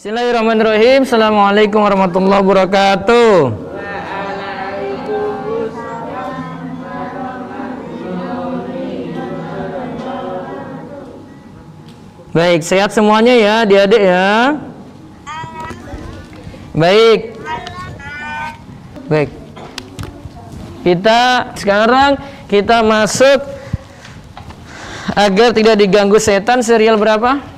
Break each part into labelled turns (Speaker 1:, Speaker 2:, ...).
Speaker 1: Bismillahirrahmanirrahim. Assalamualaikum warahmatullahi wabarakatuh. Baik, sehat semuanya ya, adik-adik ya. Baik. Baik. Sekarang kita masuk agar tidak diganggu setan, serial berapa?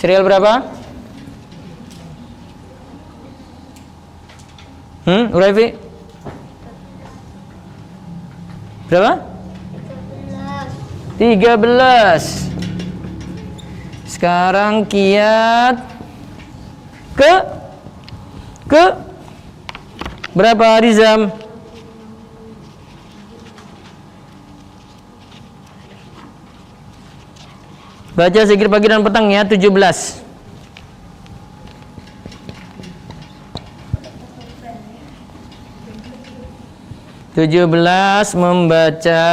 Speaker 1: Serial berapa? Uraifi? Berapa? 13. Sekarang kiat ke berapa, Rizam? Baca zikir pagi dan petang ya, 17. Membaca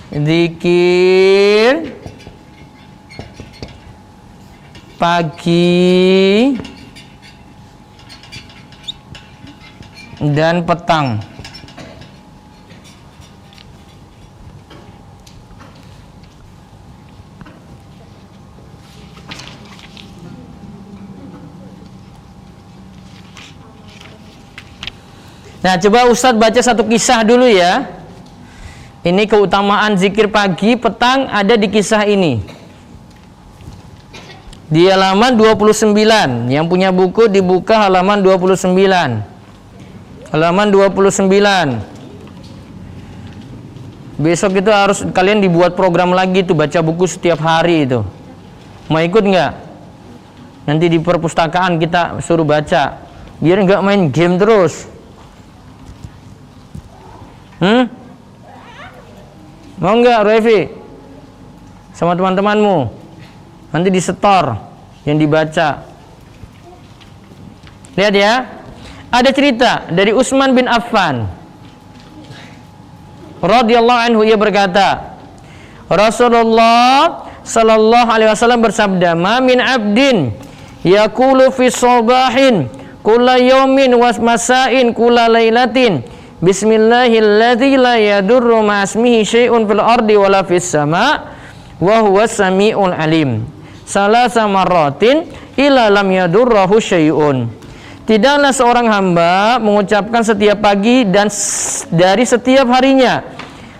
Speaker 1: zikir pagi dan petang. Nah, coba Ustadz baca satu kisah dulu ya. Ini keutamaan zikir pagi, petang ada di kisah ini. Di halaman 29. Yang punya buku dibuka halaman 29. Halaman 29. Besok itu harus kalian dibuat program lagi tuh, baca buku setiap hari itu. Mau ikut nggak? Nanti di perpustakaan kita suruh baca. Biar nggak main game terus. Mau nggak, Revi? Sama teman-temanmu. Nanti disetor yang dibaca. Lihat ya. Ada cerita dari Utsman bin Affan radhiyallahu anhu, ia berkata, Rasulullah sallallahu alaihi wasallam bersabda, "Ma min 'abdin yaqulu fi shabahin kulla yawmin wa masa'in kulla lailatin Bismillahilladzi la yadurru ma'asmihi syai'un fil ardi wala fis sama' wa huwas sami'ul alim. Salasa marratin ila lam yadurruhu syai'un." Tidaklah seorang hamba mengucapkan setiap pagi dan dari setiap harinya,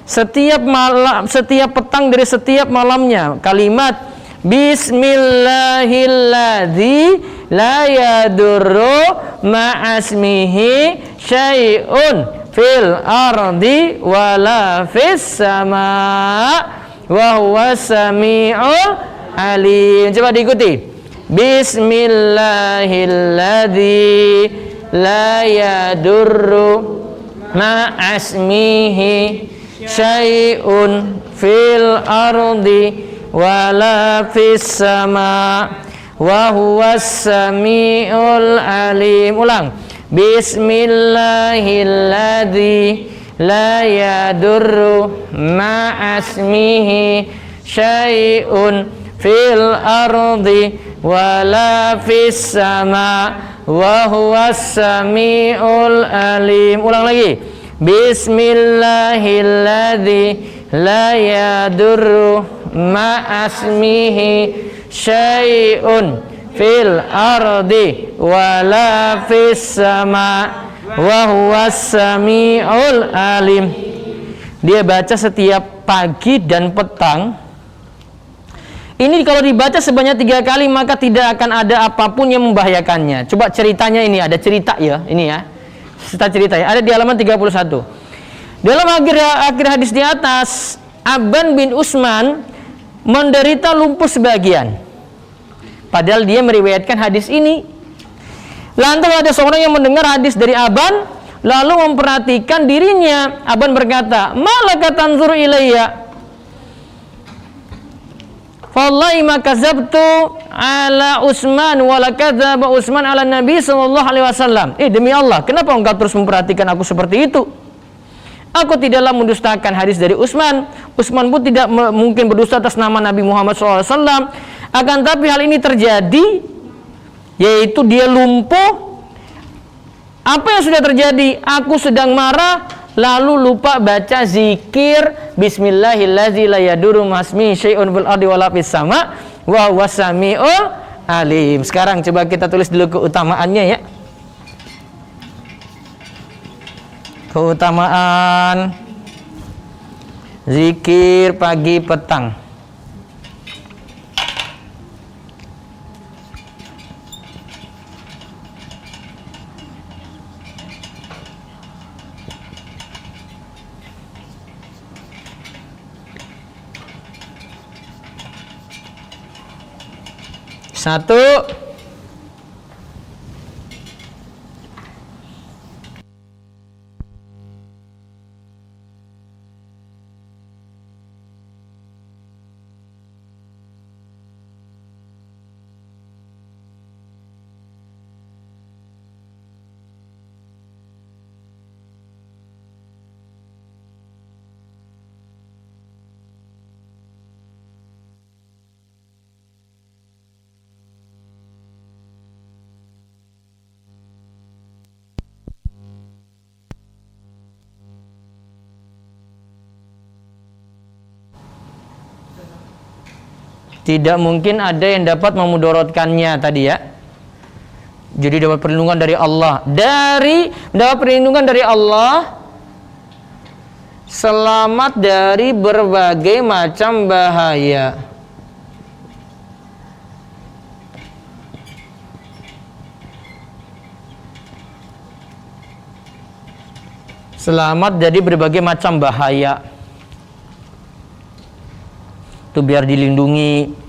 Speaker 1: setiap malam, setiap petang dari setiap malamnya, kalimat Bismillahilladzi la yadurru ma'asmihi syai'un fil ardi wala fis sama wa huwas sami'ul alim. Coba diikuti. Bismillahilladzi la yadurru ma'asmihi syai'un fil ardi wala fis sama wa huwas sami'ul alim. Ulang. Bismillahilladzi la yadurru ma'asmihi syai'un fil ardi wala fis sama wa huwas sami'ul alim. Ulang lagi. Bismillahilladzi la yadurru ma'asmihi syai'un fil ardi wala fis sama wa huwas sami'ul alim. Dia baca setiap pagi dan petang. Ini kalau dibaca sebanyak 3 kali maka tidak akan ada apapun yang membahayakannya. Coba ceritanya, ini ada cerita ya, ini ya. Cerita ya, ada di halaman 31. Dalam akhir hadis di atas, Abban bin Utsman menderita lumpuh sebagian. Padahal dia meriwayatkan hadis ini. Lantas ada seorang yang mendengar hadis dari Abban, lalu memperhatikan dirinya. Abban berkata, "Malaka tanzuru ilayya?" Wallahi ma kadzabtu ala Utsman wa la kadzaba Utsman ala Nabi sallallahu alaihi wasallam. Demi Allah, kenapa engkau terus memperhatikan aku seperti itu? Aku tidaklah mendustakan hadis dari Utsman. Utsman pun tidak mungkin berdusta atas nama Nabi Muhammad SAW. Akan tapi hal ini terjadi, yaitu dia lumpuh. Apa yang sudah terjadi? Aku sedang marah, lalu lupa baca zikir Bismillahirrahmanirrahim la yadurru ma'asmihi syai'un fil ardi wala fis sama wa huwas samiul alim. Sekarang coba kita tulis dulu keutamaannya ya. Keutamaan zikir pagi petang. Satu, tidak mungkin ada yang dapat memudaratkannya tadi ya. Jadi dapat perlindungan dari Allah. Dapat perlindungan dari Allah, selamat dari berbagai macam bahaya. Selamat dari berbagai macam bahaya. Itu biar dilindungi.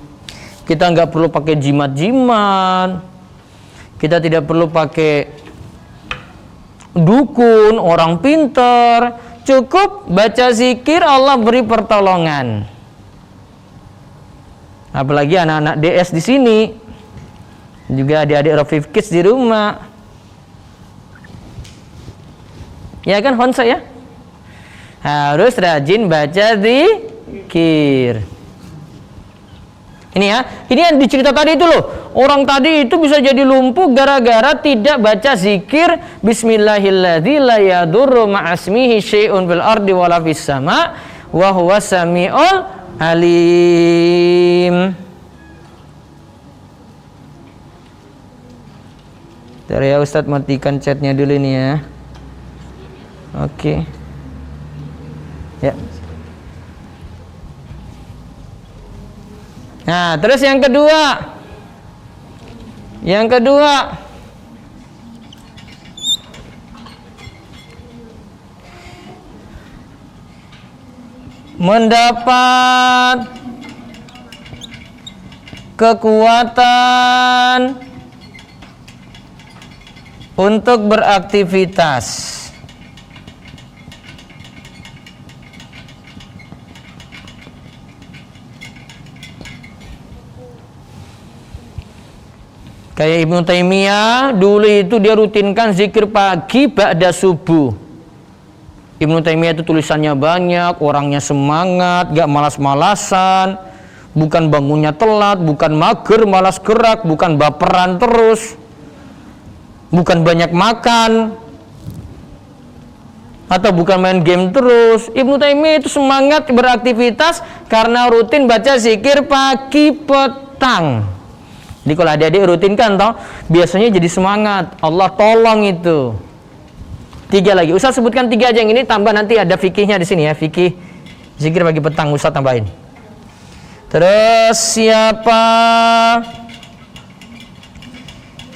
Speaker 1: Kita nggak perlu pakai jimat-jimat. Kita tidak perlu pakai dukun, orang pinter. Cukup baca zikir, Allah beri pertolongan. Apalagi anak-anak DS di sini, juga adik-adik Rafif Kids di rumah. Ya kan Honsa ya? Harus rajin baca zikir. Ini ya, ini yang dicerita tadi itu loh. Orang tadi itu bisa jadi lumpuh gara-gara tidak baca zikir Bismillahirrahmanirrahim la yadurru ma'asmihi syai'un fil ardi wala fis sama wa huwas samiul alim. Bentar ya Ustadz, matikan chatnya dulu nih ya. Oke. Ya. Nah, terus yang kedua. Mendapat kekuatan untuk beraktivitas. Kayak Ibnu Taimiyah dulu itu dia rutinkan zikir pagi ba'da subuh. Ibnu Taimiyah itu tulisannya banyak, orangnya semangat, gak malas-malasan, bukan bangunnya telat, bukan mager, malas gerak, bukan baperan terus, bukan banyak makan, atau bukan main game terus. Ibnu Taimiyah itu semangat beraktivitas karena rutin baca zikir pagi petang. Jadi kalau adik-adik rutinkan toh, biasanya jadi semangat. Allah tolong itu. 3 lagi. Ustaz sebutkan 3 aja yang ini, tambah nanti ada fikihnya di sini ya. Fikih zikir pagi petang Ustaz tambahin. Terus siapa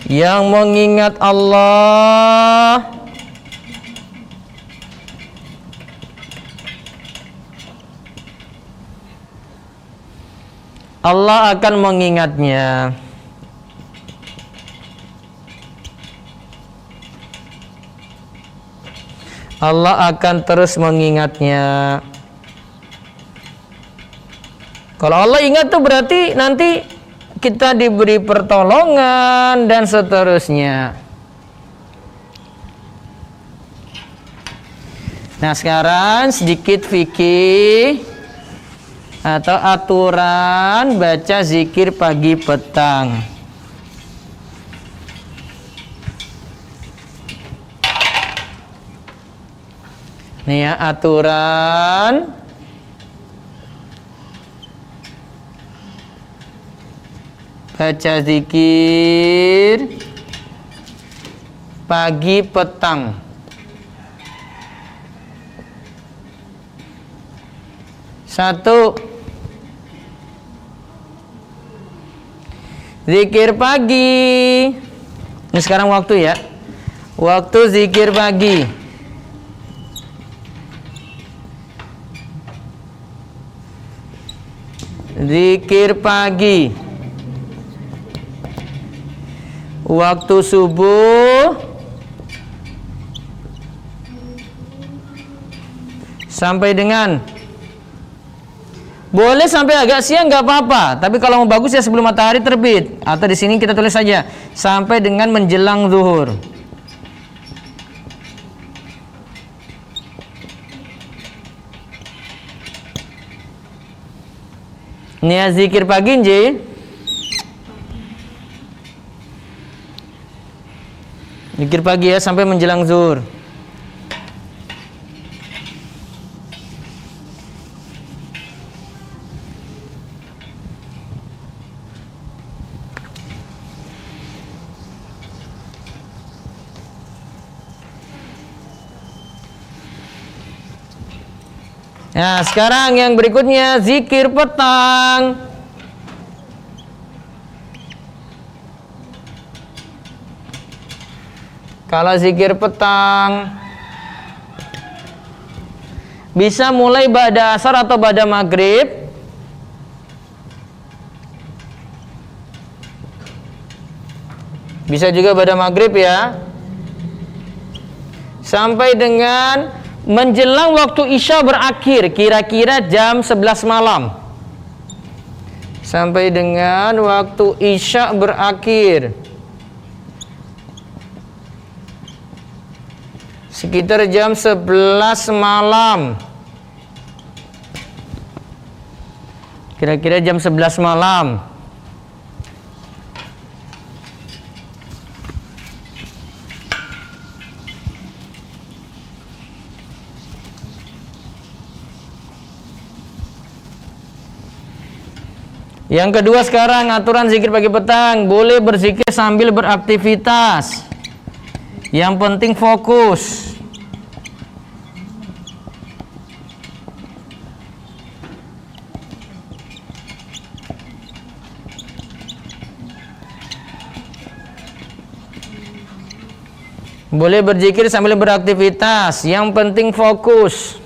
Speaker 1: yang mengingat Allah Allah akan mengingatnya. Allah akan terus mengingatnya. Kalau Allah ingat tuh berarti nanti kita diberi pertolongan dan seterusnya. Nah, sekarang sedikit fikih atau aturan baca zikir pagi petang. Nih ya, aturan baca zikir pagi petang. Satu, zikir pagi. Ini sekarang waktu ya. Waktu zikir pagi. Zikir pagi. Waktu subuh sampai dengan, boleh sampai agak siang nggak apa-apa, tapi kalau mau bagus ya sebelum matahari terbit, atau di sini kita tulis saja sampai dengan menjelang zuhur. Ini ya zikir pagi nji. Zikir pagi ya sampai menjelang zuhur. Nah, sekarang yang berikutnya zikir petang. Kalau zikir petang bisa mulai ba'da asar atau ba'da maghrib. Bisa juga ba'da maghrib ya. Sampai dengan menjelang waktu isya berakhir, kira-kira jam 11 malam. Sampai dengan waktu isya berakhir, sekitar jam 11 malam. Kira-kira jam 11 malam. Yang kedua sekarang aturan zikir pagi petang, boleh berzikir sambil beraktivitas. Yang penting fokus. Boleh berzikir sambil beraktivitas, yang penting fokus.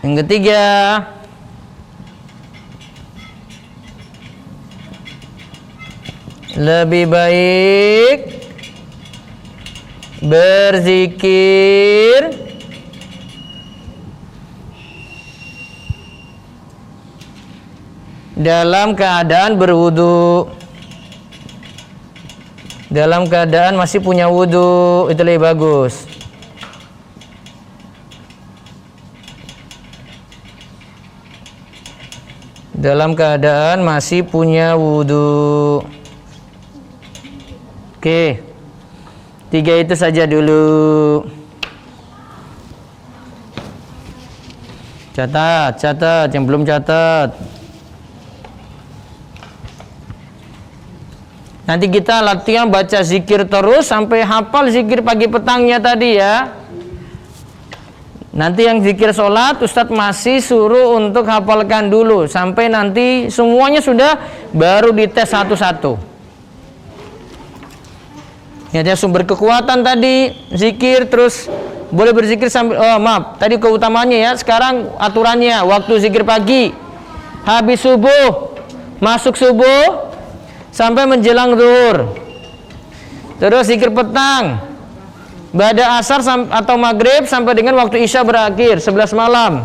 Speaker 1: Yang ketiga, lebih baik berzikir dalam keadaan berwudu. Dalam keadaan masih punya wudu, itu lebih bagus. Dalam keadaan masih punya wudu. Oke, 3 itu saja dulu. Catat yang belum catat. Nanti kita latihan baca zikir terus sampai hafal zikir pagi petangnya tadi ya. Nanti yang zikir sholat Ustadz masih suruh untuk hafalkan dulu sampai nanti semuanya sudah, baru dites satu-satu. Ya, sumber kekuatan tadi zikir, terus boleh berzikir sambil, oh maaf, tadi keutamaannya ya. Sekarang aturannya, waktu zikir pagi habis subuh, masuk subuh sampai menjelang zuhur. Terus zikir petang ba'da asar atau maghrib sampai dengan waktu isya berakhir 11 malam.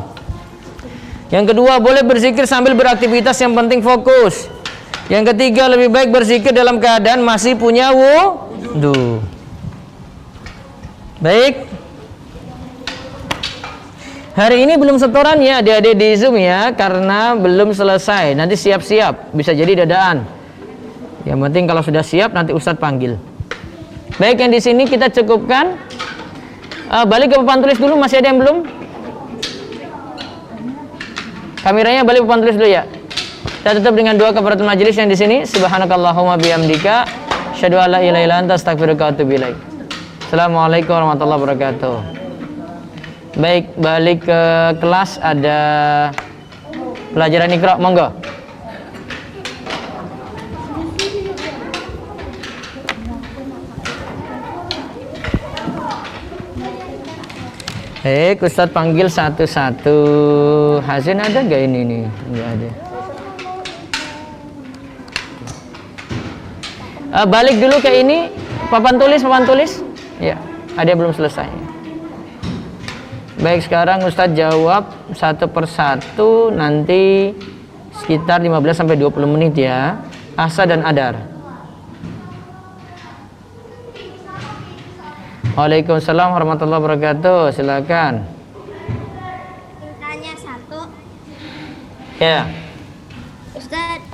Speaker 1: Yang kedua, boleh berzikir sambil beraktivitas yang penting fokus. Yang ketiga, lebih baik berzikir dalam keadaan masih punya wudu. Baik. Hari ini belum setoran ya adik-adik di Zoom ya, karena belum selesai. Nanti siap-siap, bisa jadi dadaan. Yang penting kalau sudah siap nanti Ustadz panggil. Baik, yang di sini kita cukupkan. Balik ke papan tulis dulu, masih ada yang belum? Kameranya balik ke papan tulis dulu ya. Kita tutup dengan doa kafaratul majelis yang di sini. Subhanakallahumma bihamdika, asyhadu an la ilaha illa anta, astaghfiruka wa atubu ilaik. Assalamualaikum warahmatullahi wabarakatuh. Baik, balik ke kelas, ada pelajaran Iqra, monggo. Ustadz panggil satu-satu. Hasin ada gak ini nih? Enggak ada. Balik dulu ke ini, papan tulis. Ya, ada yang belum selesai. Baik, sekarang Ustadz jawab satu persatu, nanti sekitar 15-20 menit ya. Asa dan Adar. Waalaikumsalam warahmatullahi wabarakatuh. Silakan.
Speaker 2: Tanya satu.
Speaker 1: Ya.
Speaker 2: Ustadz,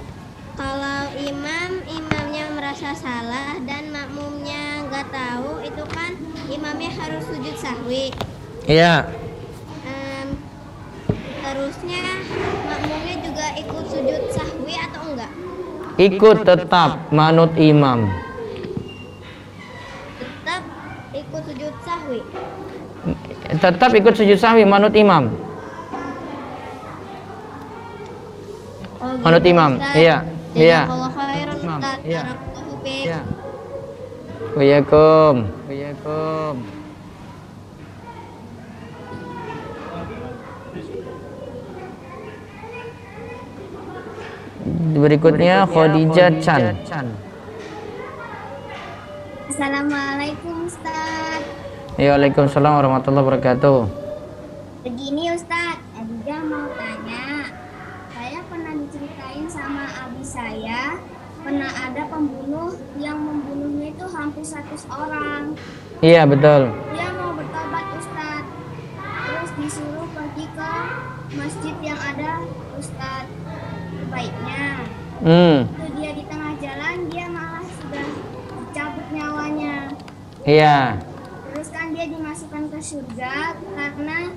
Speaker 2: kalau imamnya merasa salah dan makmumnya nggak tahu, itu kan imamnya harus sujud sahwi.
Speaker 1: Iya.
Speaker 2: Terusnya makmumnya juga ikut sujud sahwi atau enggak?
Speaker 1: Ikut tetap manut imam.
Speaker 2: Tetap ikut sujud sahwi.
Speaker 1: Tetap ikut sujud sahwi manut imam.
Speaker 2: Oh, gitu,
Speaker 1: Manut imam.
Speaker 2: Ustadz.
Speaker 1: Iya. Iya.
Speaker 2: Jazakallahu khairan, Ustadz.
Speaker 1: Iya.
Speaker 2: Barakallahu fiik.
Speaker 1: Iya. Waalaikum. Berikutnya Khadijah Chan.
Speaker 2: Assalamualaikum, Ustadz.
Speaker 1: Waalaikumsalam warahmatullahi wabarakatuh.
Speaker 2: Begini, Ustadz, Adija mau tanya. Saya pernah diceritain sama abi saya, pernah ada pembunuh yang membunuhnya itu hampir 100 orang.
Speaker 1: Iya, betul.
Speaker 2: Dia mau bertobat, Ustadz. Terus disuruh pergi ke masjid yang ada, Ustadz. Baiknya. Itu dia di tengah jalan, dia malah sudah dicabut nyawanya.
Speaker 1: Iya.
Speaker 2: Terus kan dia dimasukkan ke surga karena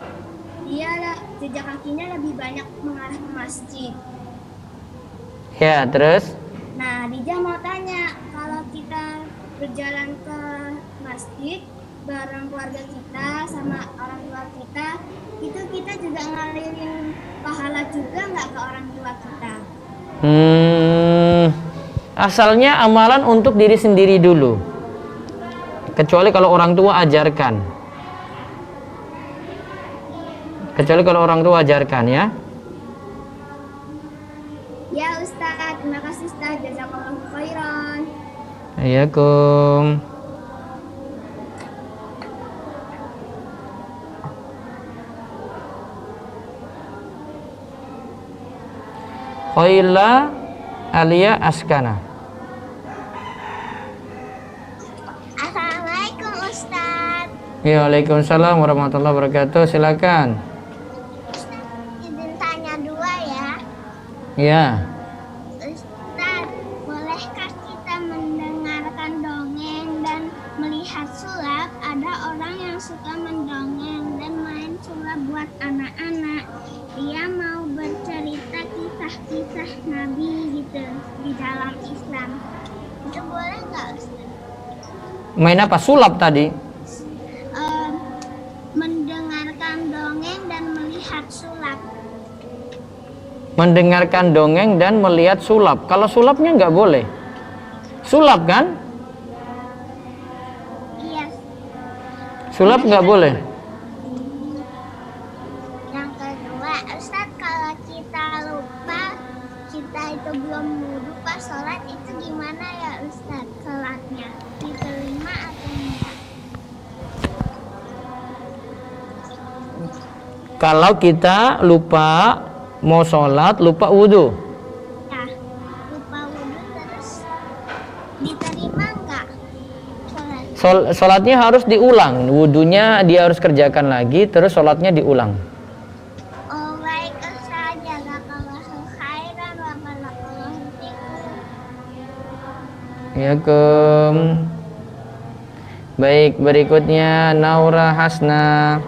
Speaker 2: dia jejak kakinya lebih banyak mengarah ke masjid.
Speaker 1: Ya, terus?
Speaker 2: Nah, Dija mau tanya, kalau kita berjalan ke masjid bareng keluarga kita sama orang tua kita, itu kita juga ngalirin pahala juga nggak ke orang tua kita?
Speaker 1: Asalnya amalan untuk diri sendiri dulu. Kecuali kalau orang tua ajarkan. Ya.
Speaker 2: Ya Ustaz, terima kasih Ustaz. Jazakallahu khairan.
Speaker 1: Waalaikumsalam. Khaila Alia Askana.
Speaker 2: Assalamualaikum Ustaz.
Speaker 1: Waalaikumsalam warahmatullahi wabarakatuh. Silakan.
Speaker 2: Izin tanya dua ya.
Speaker 1: Ya.
Speaker 2: Ustaz, bolehkah kita mendengarkan dongeng dan melihat sulap? Ada orang yang suka mendongeng dan main sulap buat anak-anak. Dia mau bercerita kisah-kisah Nabi gitu di dalam Islam. Itu boleh nggak, Ustaz?
Speaker 1: Main apa? Sulap tadi?
Speaker 2: Mendengarkan dongeng dan melihat sulap.
Speaker 1: Mendengarkan dongeng dan melihat sulap. Kalau sulapnya nggak boleh. Sulap kan?
Speaker 2: Iya.
Speaker 1: Sulap nggak boleh.
Speaker 2: kita itu belum wudhu pas sholat itu gimana ya Ustaz? Sholatnya diterima atau enggak?
Speaker 1: Kalau kita lupa mau sholat, lupa wudhu,
Speaker 2: Ya, lupa wudhu terus diterima enggak sholat?
Speaker 1: sholatnya harus diulang. Wudhunya dia harus kerjakan lagi, terus sholatnya diulang.
Speaker 2: Oh baik Ustaz, jazakallahu khairan wa barakallahu fikum.
Speaker 1: Ya Baik, berikutnya Naura Hasna.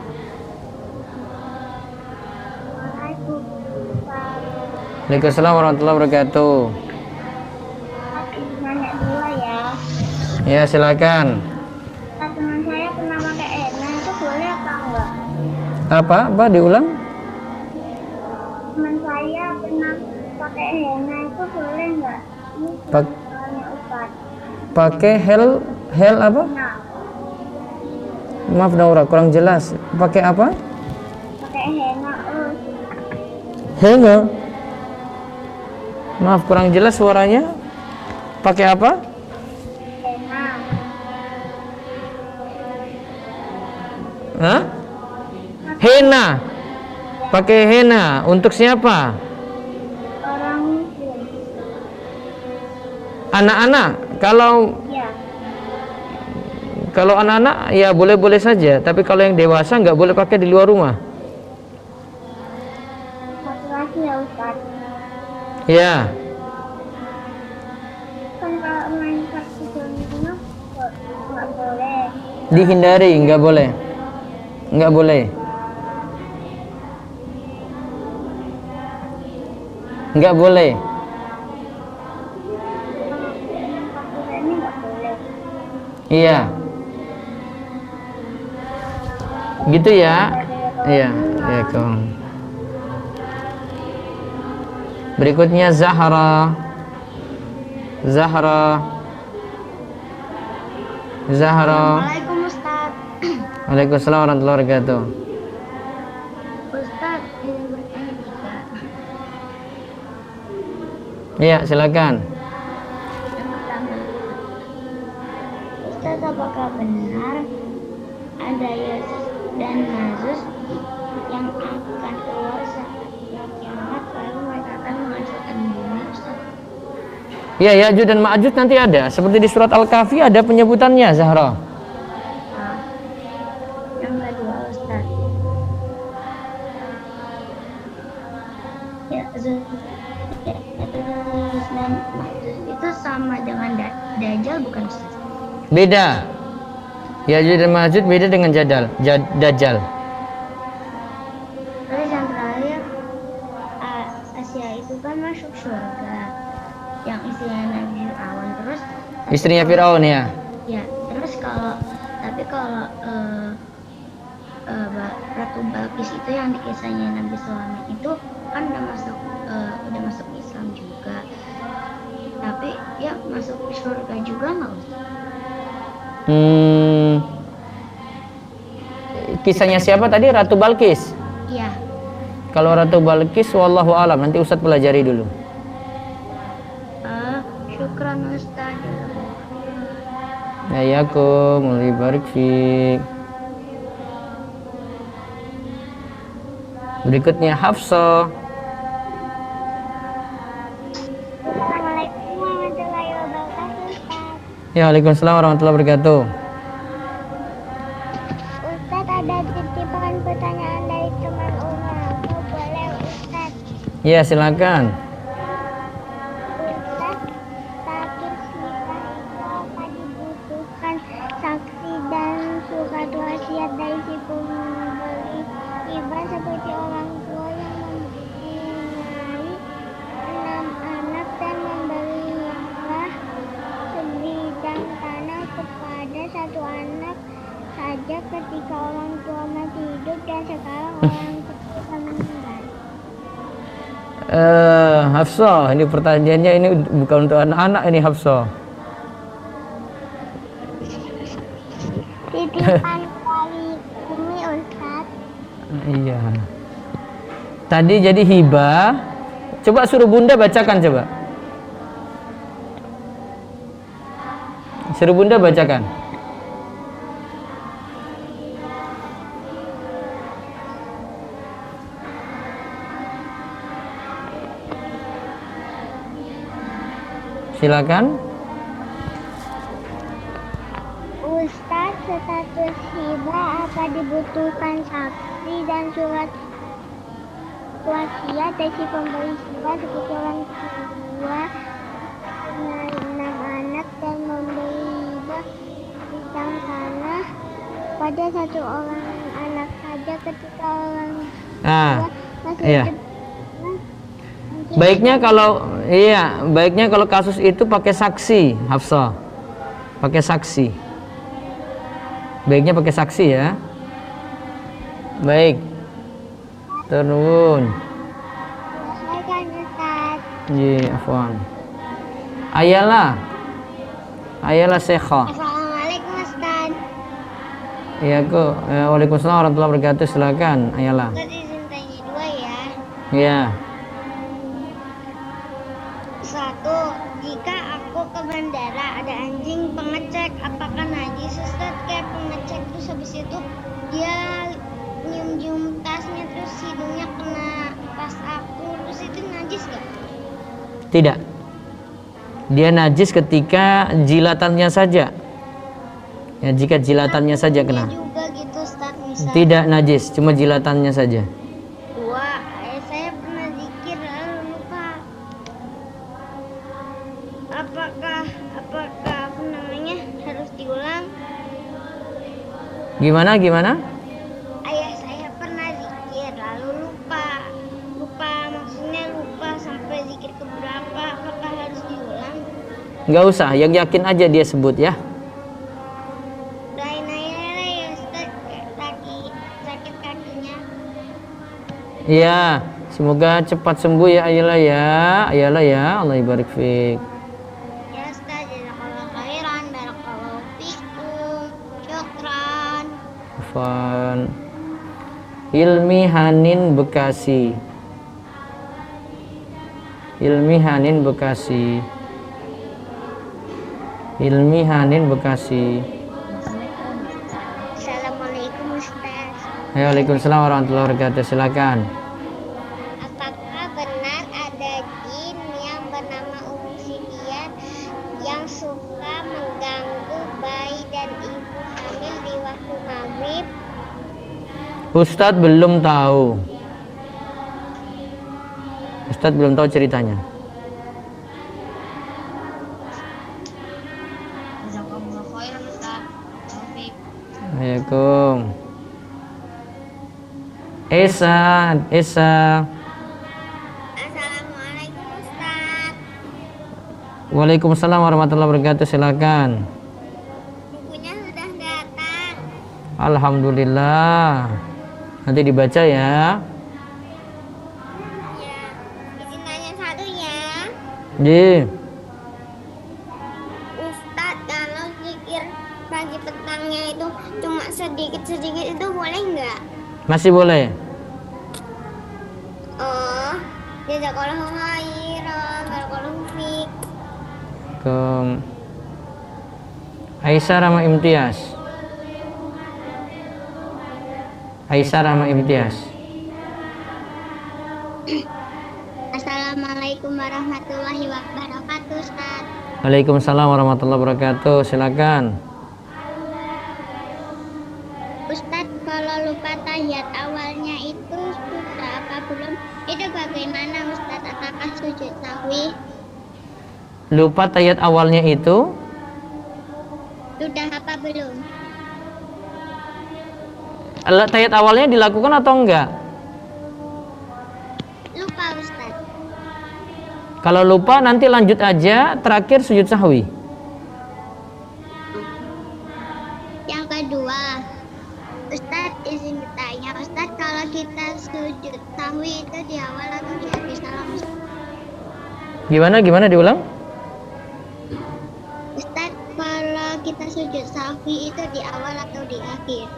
Speaker 1: Waalaikumsalam warahmatullahi wabarakatuh.
Speaker 2: Nanya dua ya.
Speaker 1: Ya, silakan.
Speaker 2: Teman saya pernah pakai henna itu boleh apa enggak?
Speaker 1: Apa? Diulang?
Speaker 2: Teman saya pernah pakai henna itu boleh enggak? Ini
Speaker 1: Pak-
Speaker 2: soalnya Ustaz.
Speaker 1: Pakai hel apa?
Speaker 2: Nah,
Speaker 1: Maaf Naura, kurang jelas. Pakai apa?
Speaker 2: pakai henna
Speaker 1: Henna. Maaf, kurang jelas suaranya. Pakai apa?
Speaker 2: henna.
Speaker 1: Hah? Henna. Pakai henna untuk siapa?
Speaker 2: Orang muslim.
Speaker 1: Anak-anak.
Speaker 2: Ya.
Speaker 1: Kalau anak-anak ya boleh-boleh saja, tapi kalau yang dewasa nggak boleh pakai di luar rumah.
Speaker 2: Satu lagi ya Ustaz.
Speaker 1: Ya.
Speaker 2: Kan kalau main kartu domino nggak boleh.
Speaker 1: Dihindari, nggak boleh. Nggak boleh. Nggak boleh.
Speaker 2: Kartu remi nggak boleh.
Speaker 1: Iya. Gitu ya. Iya, ya Kong. Berikutnya Zahra.
Speaker 2: Assalamualaikum Ustaz.
Speaker 1: Waalaikumsalam warahmatullahi wabarakatuh.
Speaker 2: Ustaz, ingin bertanya juga.
Speaker 1: Iya, silakan.
Speaker 2: Yang pertama, Ustaz, apakah benar ada Yesus dan Majuus yang akan keluar saat kiamat lalu mereka akan menghancurkan bumi, Ustaz?
Speaker 1: Ya, Ya'juj dan Ma'juj nanti ada. Seperti di surat Al-Kahfi ada penyebutannya, Zahra.
Speaker 2: Nah, yang kedua, Ustaz. Yesus dan Majuus itu sama dengan Dajjal bukan, Ustaz?
Speaker 1: Beda. Ya'juj dan Ma'juj beda dengan Dajjal.
Speaker 2: Terus yang terakhir, Asia itu kan masuk surga, yang istrinya Nabi Fir'aun. Terus
Speaker 1: Istrinya Firaun ya.
Speaker 2: ya, terus kalau Ratu Balkis itu yang di kisahnya Nabi Sulaiman itu kan udah masuk Islam juga, tapi ya masuk surga juga nggak, Ustaz?
Speaker 1: Kisahnya siapa tadi? Ratu Balkis.
Speaker 2: Iya.
Speaker 1: Kalau Ratu Balkis, wallahu alam, nanti Ustadz pelajari dulu.
Speaker 2: Syukran Ustaz.
Speaker 1: Ayakum, barik fiik. Berikutnya Hafsah.
Speaker 2: Assalamualaikum warahmatullahi wabarakatuh, Ustaz.
Speaker 1: Ya, Waalaikumsalam warahmatullahi wabarakatuh.
Speaker 2: Ustaz, ada titipan pertanyaan dari teman Umar. Boleh Ustaz?
Speaker 1: Ya, silakan.
Speaker 2: Ustaz, sakit nikah itu apa dibutuhkan saksi dan surat wasiat dari si pemberi hibah seperti orang tua yang mempunyai 6 anak dan memberi hibah sebidang tanah kepada satu anak saja ketika orang tua masih hidup dan sekarang orang tua meninggal.
Speaker 1: Hafsah, ini pertanyaannya ini bukan untuk anak-anak ini Hafsah.
Speaker 2: Titipan dari Umi Ustaz.
Speaker 1: Iya. Tadi jadi hibah Coba suruh bunda bacakan coba. Suruh bunda bacakan. Silakan.
Speaker 2: Ustaz, status hibah apa dibutuhkan saksi dan surat wasiat dari si pemberi hibah seperti orang tua, 6 anak dan memberi hibah bidang tanah pada 1 orang anak saja ketika orang tua masih
Speaker 1: iya.
Speaker 2: hidup.
Speaker 1: Baiknya kalau kasus itu pakai saksi, Hafsah. Pakai saksi. Baiknya pakai saksi ya. Baik. Turun.
Speaker 2: Silakan Ustaz.
Speaker 1: Iya, afwan. Ayalah Sekha.
Speaker 2: Assalamualaikum Ustaz.
Speaker 1: Iya, waalaikumsalam warahmatullahi wabarakatuh. Silakan, Ayalah.
Speaker 2: Ustaz izin tanya 2 ya.
Speaker 1: Iya.
Speaker 2: 1. Jika aku ke bandara ada anjing pengecek, apakah najis Ustaz? Kayak pengecek terus habis itu dia nyium-nyium tasnya terus hidungnya kena tas aku, terus itu najis gak?
Speaker 1: Tidak. Dia najis ketika jilatannya saja. Ya, jika jilatannya saja kena.
Speaker 2: Juga gitu Ustaz, misal.
Speaker 1: Tidak najis, cuma jilatannya saja.
Speaker 2: 2. Saya pernah zikir lalu lupa. Apakah apa namanya harus diulang?
Speaker 1: Gimana?
Speaker 2: Ayah saya pernah zikir lalu lupa maksudnya lupa sampai zikir keberapa, apakah harus diulang?
Speaker 1: Nggak usah, yang yakin aja dia sebut ya.
Speaker 2: Doain ayah ya Ustaz, sakit kakinya.
Speaker 1: Iya, semoga cepat sembuh ya Ayalah ya. Ayalah ya, Allah ibarik fiik.
Speaker 2: Ya Ustaz, jazakallahu khairan, barakallahu fikum, syukran.
Speaker 1: Afwan. Ilmi Hanin Bekasi. Ilmi Hanin Bekasi.
Speaker 2: Assalamualaikum Ustaz.
Speaker 1: Waalaikumsalam warahmatullahi wabarakatuh. Silakan.
Speaker 2: Apakah benar ada jin yang bernama Umsidian yang suka mengganggu bayi dan ibu hamil di waktu maghrib?
Speaker 1: Ustadz belum tahu. Ustadz belum tahu ceritanya.
Speaker 2: Jazakumullah khairan Ustaz. Taufik.
Speaker 1: Assalamualaikum. Esa.
Speaker 2: Assalamualaikum Ustaz.
Speaker 1: Waalaikumsalam warahmatullahi wabarakatuh. Silakan.
Speaker 2: Bukunya sudah datang.
Speaker 1: Alhamdulillah. Nanti dibaca ya.
Speaker 2: Ya, izin tanya 1 ya.
Speaker 1: Ji.
Speaker 2: Ustaz, kalau zikir pagi petangnya itu cuma sedikit-sedikit itu boleh nggak?
Speaker 1: Masih boleh.
Speaker 2: Oh, jazakallahu khairan, barakallahu fiik.
Speaker 1: Aisyah Rama Imtiaz.
Speaker 2: Assalamualaikum warahmatullahi wabarakatuh, Ustaz.
Speaker 1: Waalaikumsalam warahmatullahi wabarakatuh. Silakan.
Speaker 2: Ustaz, kalau lupa tahiyat awalnya itu sudah apa belum? Itu bagaimana Ustaz? Apakah sujud sahwi?
Speaker 1: Lupa tahiyat awalnya itu
Speaker 2: Sudah apa belum?
Speaker 1: tahiyat awalnya dilakukan atau enggak?
Speaker 2: Lupa Ustaz.
Speaker 1: Kalau lupa nanti lanjut aja terakhir sujud sahwi.
Speaker 2: Yang kedua, Ustaz izin bertanya, Ustaz kalau kita sujud sahwi itu di awal atau di akhir salam?
Speaker 1: Gimana diulang?
Speaker 2: Ustaz kalau kita sujud sahwi itu di awal atau di akhir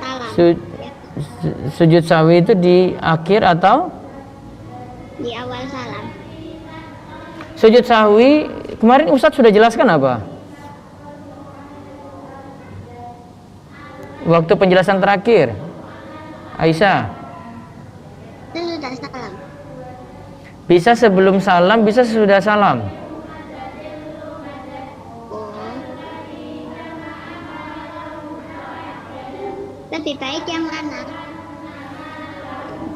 Speaker 2: salam?
Speaker 1: Sujud sahwi itu di akhir atau
Speaker 2: di awal salam.
Speaker 1: Sujud sahwi kemarin Ustadz sudah jelaskan apa? Waktu penjelasan terakhir, Aisyah.
Speaker 2: Itu sudah salam.
Speaker 1: Bisa sebelum salam, bisa sesudah salam.
Speaker 2: Oh. Lebih baik yang mana?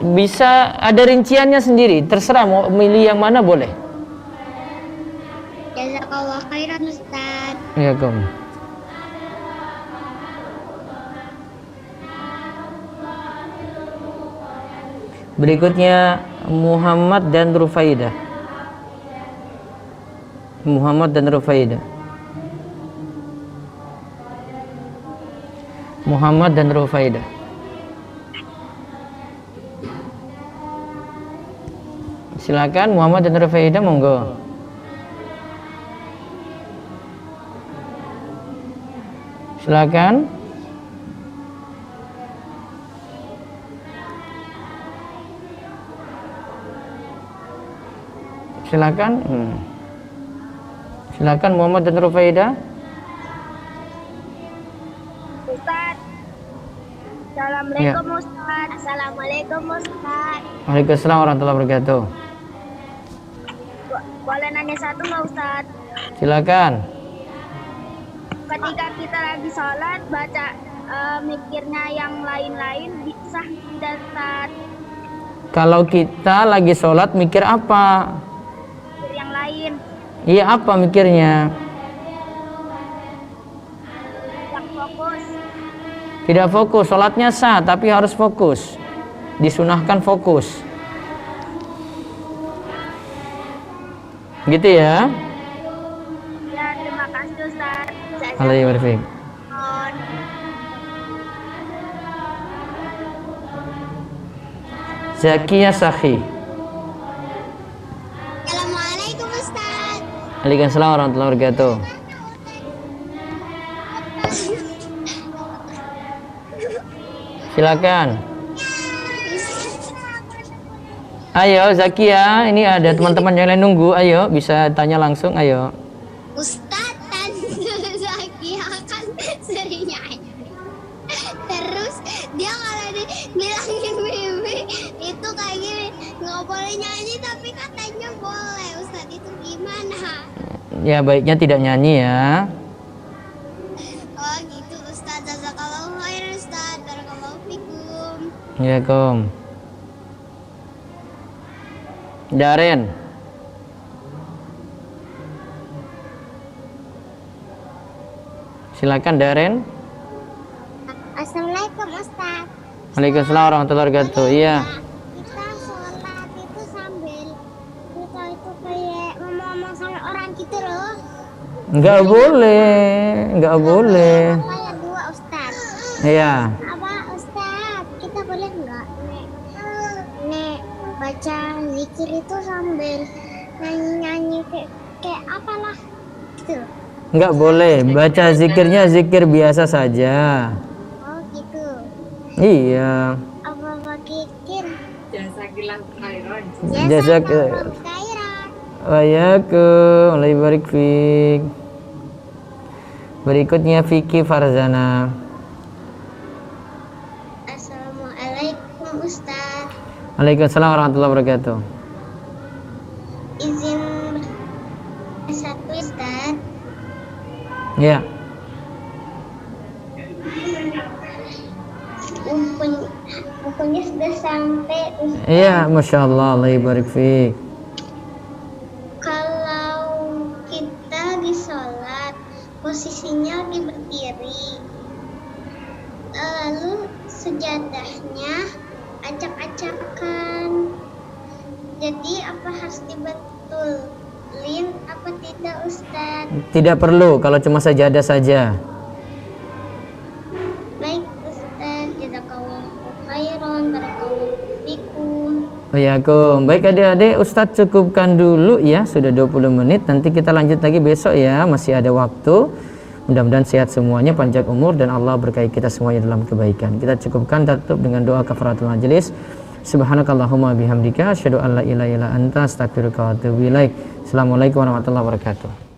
Speaker 1: Bisa ada rinciannya sendiri, terserah mau milih yang mana boleh.
Speaker 2: Jazakallah khairan Ustaz.
Speaker 1: Ya, Kom. Berikutnya Muhammad dan Rufaidah. Muhammad dan Rufaidah. Muhammad dan Rufaidah. Silakan Muhammad dan Rufaidah, monggo. Silakan. Silakan. Silakan Muhammad dan Rufaidah.
Speaker 2: Ustaz. Assalamualaikum Ustaz. Assalamualaikum Ustaz.
Speaker 1: Waalaikumsalam warahmatullahi wabarakatuh.
Speaker 2: Boleh nanya satu nggak Ustaz?
Speaker 1: Silakan.
Speaker 2: Ketika kita lagi sholat baca mikirnya yang lain-lain bisa tidak Ustaz?
Speaker 1: Kalau kita lagi sholat mikir apa?
Speaker 2: Mikir yang lain.
Speaker 1: Iya, apa mikirnya?
Speaker 2: Yang fokus.
Speaker 1: Tidak fokus, sholatnya sah tapi harus fokus. Disunahkan fokus. Gitu ya.
Speaker 2: Ya, terima kasih Ustaz.
Speaker 1: Alaikum. Zakia Sakhi.
Speaker 2: Assalamualaikum Ustaz.
Speaker 1: Waalaikumsalam warahmatullahi wabarakatuh. Silakan. Ayo Zakia, ini ada teman-teman yang lain nunggu. Ayo, bisa tanya langsung. Ayo.
Speaker 2: Ustaz, Tante Zakia kan sering nyanyi. Terus dia kalau bilangin Bibi itu kayak gini, nggak boleh nyanyi tapi katanya boleh. Ustaz, itu gimana?
Speaker 1: Ya, baiknya tidak nyanyi ya.
Speaker 2: Oh gitu Ustaz. Jazakallahu khairan Ustaz. Barakallahu fikum.
Speaker 1: Ya, Kom. Daren. Silakan Daren.
Speaker 2: Assalamualaikum Ustaz.
Speaker 1: Waalaikumsalam warahmatullahi wabarakatuh. Iya.
Speaker 2: Kita sholat itu sambil kita itu kayak ngomong sama orang gitu loh.
Speaker 1: Enggak boleh, enggak boleh.
Speaker 2: Kayak dua Ustaz.
Speaker 1: Iya.
Speaker 2: Apa Ustaz? Kita boleh nggak nek baca zikir itu sambil nyanyi-nyanyi kayak apalah gitu.
Speaker 1: Enggak boleh. Baca zikirnya zikir biasa saja.
Speaker 2: Oh gitu.
Speaker 1: Iya.
Speaker 2: Apa zikir?
Speaker 3: Jazakallahu khairan.
Speaker 2: Jazakallahu khairan.
Speaker 1: Waalaikumsalam. Allah barik fik. Berikutnya Vicky Farzana.
Speaker 2: Assalamualaikum Ustaz.
Speaker 1: Waalaikumsalam warahmatullahi wabarakatuh.
Speaker 2: Izin satu Ustaz.
Speaker 1: Ya.
Speaker 2: Bukunya sudah sampai Ustaz.
Speaker 1: Iya, masya Allah. Allah barik fik.
Speaker 2: Kalau kita di sholat posisinya lagi berdiri, lalu sejadahnya acak-acakan. Jadi apa harus dibetulin apa tidak Ustaz?
Speaker 1: Tidak perlu kalau cuma sajadah saja.
Speaker 2: Baik Ustaz, jazakallahu khairan, barakallahu fikum.
Speaker 1: Waalaikumsalam. Baik adik-adik, Ustadz cukupkan dulu ya. Sudah 20 menit, nanti kita lanjut lagi besok ya. Masih ada waktu. Mudah-mudahan sehat semuanya, panjang umur, dan Allah berkahi kita semuanya dalam kebaikan. Kita cukupkan, tutup dengan doa kafaratul majelis. Subhanakallahumma bihamdika asyhadu an la ilaha illa anta astaghfiruka wa atubu ilaik. Assalamualaikum warahmatullahi wabarakatuh.